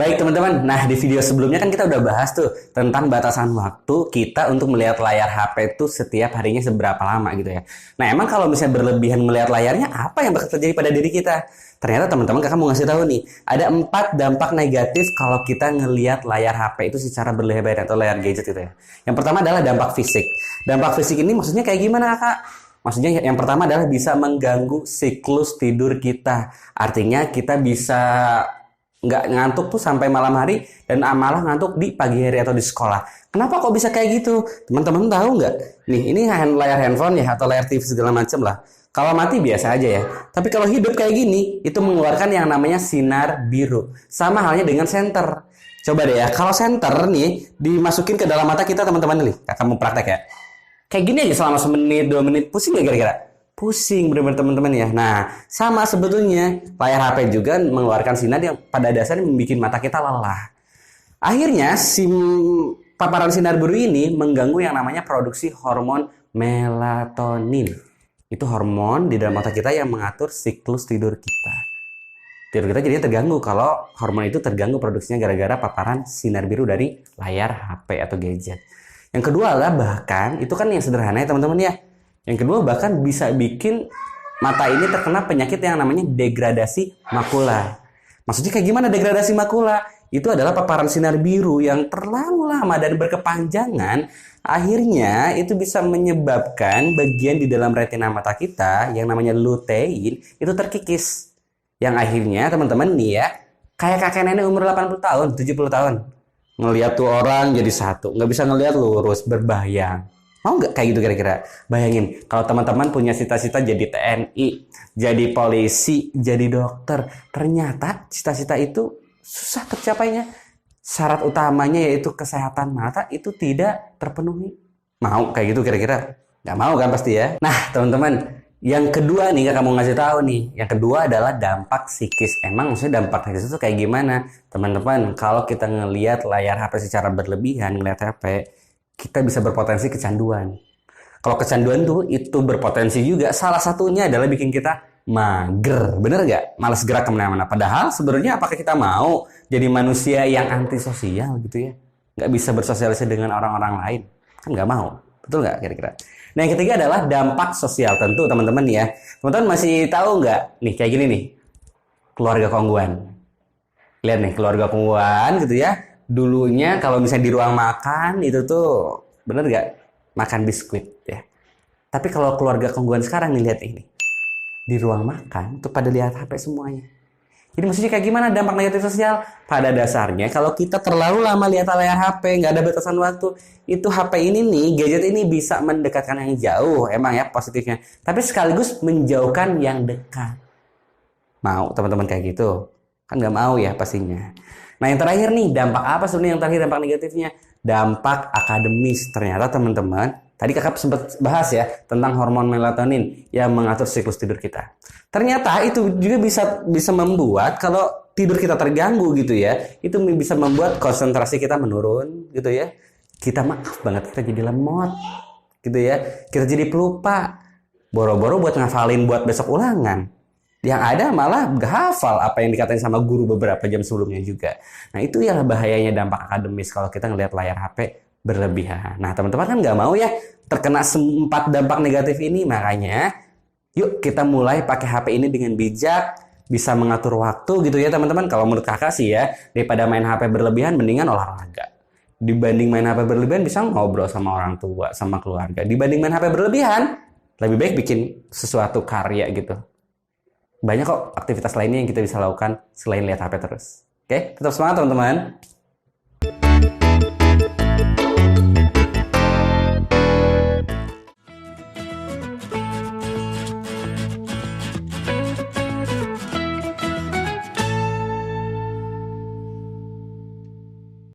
Baik teman-teman, nah di video sebelumnya kan kita udah bahas tuh tentang batasan waktu kita untuk melihat layar HP itu setiap harinya seberapa lama gitu ya. Nah emang kalau misalnya berlebihan melihat layarnya, apa yang bakal terjadi pada diri kita? Ternyata teman-teman kakak mau ngasih tahu nih, ada 4 dampak negatif kalau kita ngelihat layar HP itu secara berlebihan atau layar gadget gitu ya. Yang pertama adalah dampak fisik. Dampak fisik ini maksudnya kayak gimana kakak? Maksudnya yang pertama adalah bisa mengganggu siklus tidur kita. Artinya kita bisa nggak ngantuk tuh sampai malam hari dan malah ngantuk di pagi hari atau di sekolah. Kenapa kok bisa kayak gitu? Teman-teman tahu nggak? Nih, ini layar handphone ya atau layar TV segala macam lah. Kalau mati biasa aja ya. Tapi kalau hidup kayak gini, itu mengeluarkan yang namanya sinar biru. Sama halnya dengan senter. Coba deh ya, kalau senter nih dimasukin ke dalam mata kita teman-teman nih. Kakak mau praktek ya. Kayak gini aja selama semenit, 2 menit. Pusing nggak kira-kira? Pusing benar-benar teman-teman ya. Nah, sama sebetulnya layar HP juga mengeluarkan sinar yang pada dasarnya membuat mata kita lelah. Akhirnya paparan sinar biru ini mengganggu yang namanya produksi hormon melatonin. Itu hormon di dalam mata kita yang mengatur siklus tidur kita. Tidur kita jadinya terganggu kalau hormon itu terganggu produksinya gara-gara paparan sinar biru dari layar HP atau gadget. Yang kedua adalah bahkan itu kan yang sederhana ya teman-teman ya. Yang kedua bahkan bisa bikin mata ini terkena penyakit yang namanya degradasi makula. Maksudnya kayak gimana degradasi makula? Itu adalah paparan sinar biru yang terlalu lama dan berkepanjangan. Akhirnya itu bisa menyebabkan bagian di dalam retina mata kita yang namanya lutein itu terkikis. Yang akhirnya teman-teman nih ya, kayak kakek nenek umur 80 tahun, 70 tahun. Ngelihat tuh orang jadi satu, nggak bisa ngelihat lurus, berbayang. Mau nggak kayak gitu kira-kira? Bayangin, kalau teman-teman punya cita-cita jadi TNI, jadi polisi, jadi dokter. Ternyata cita-cita itu susah tercapainya. Syarat utamanya yaitu kesehatan mata itu tidak terpenuhi. Mau kayak gitu kira-kira? Nggak mau kan pasti ya? Nah teman-teman, yang kedua nih kakak mau ngasih tahu nih. Yang kedua adalah dampak psikis. Emang maksudnya dampak psikis itu kayak gimana? Teman-teman, kalau kita ngelihat layar HP secara berlebihan, ngelihat HP, kita bisa berpotensi kecanduan. Kalau kecanduan tuh itu berpotensi juga salah satunya adalah bikin kita mager. Bener nggak? Malas gerak kemana-mana. Padahal sebenarnya apakah kita mau jadi manusia yang antisosial gitu ya? Nggak bisa bersosialisasi dengan orang-orang lain. Kan nggak mau. Betul nggak kira-kira? Nah yang ketiga adalah dampak sosial. Tentu teman-teman ya. Teman-teman masih tahu nggak? Nih kayak gini nih. Keluarga kongguan. Lihat nih keluarga kongguan gitu ya. Dulunya kalau misalnya di ruang makan itu tuh bener gak makan biskuit ya. Tapi kalau keluarga kongguan sekarang nih lihat ini di ruang makan tuh pada lihat HP semuanya. Jadi maksudnya kayak gimana dampak negatif sosial? Pada dasarnya kalau kita terlalu lama lihat layar HP nggak ada batasan waktu, itu HP ini nih gadget ini bisa mendekatkan yang jauh emang ya positifnya. Tapi sekaligus menjauhkan yang dekat. Mau teman-teman kayak gitu? Kan nggak mau ya pastinya. Nah yang terakhir nih, dampak apa sebenarnya yang terakhir dampak negatifnya? Dampak akademis. Ternyata teman-teman, tadi kakak sempat bahas ya tentang hormon melatonin yang mengatur siklus tidur kita. Ternyata itu juga bisa membuat kalau tidur kita terganggu gitu ya, itu bisa membuat konsentrasi kita menurun gitu ya. Kita maaf banget kita jadi lemot gitu ya. Kita jadi pelupa. Boro-boro buat ngafalin buat besok ulangan. Yang ada malah gak hafal apa yang dikatain sama guru beberapa jam sebelumnya juga. Nah itu ya bahayanya dampak akademis kalau kita ngelihat layar HP berlebihan. Nah teman-teman kan gak mau ya terkena 4 dampak negatif ini. Makanya yuk kita mulai pakai HP ini dengan bijak. Bisa mengatur waktu gitu ya teman-teman. Kalau menurut kakak sih ya, daripada main HP berlebihan mendingan olahraga. Dibanding main HP berlebihan bisa ngobrol sama orang tua, sama keluarga. Dibanding main HP berlebihan, lebih baik bikin sesuatu karya gitu. Banyak kok aktivitas lainnya yang kita bisa lakukan selain lihat HP terus. Oke, tetap semangat teman-teman.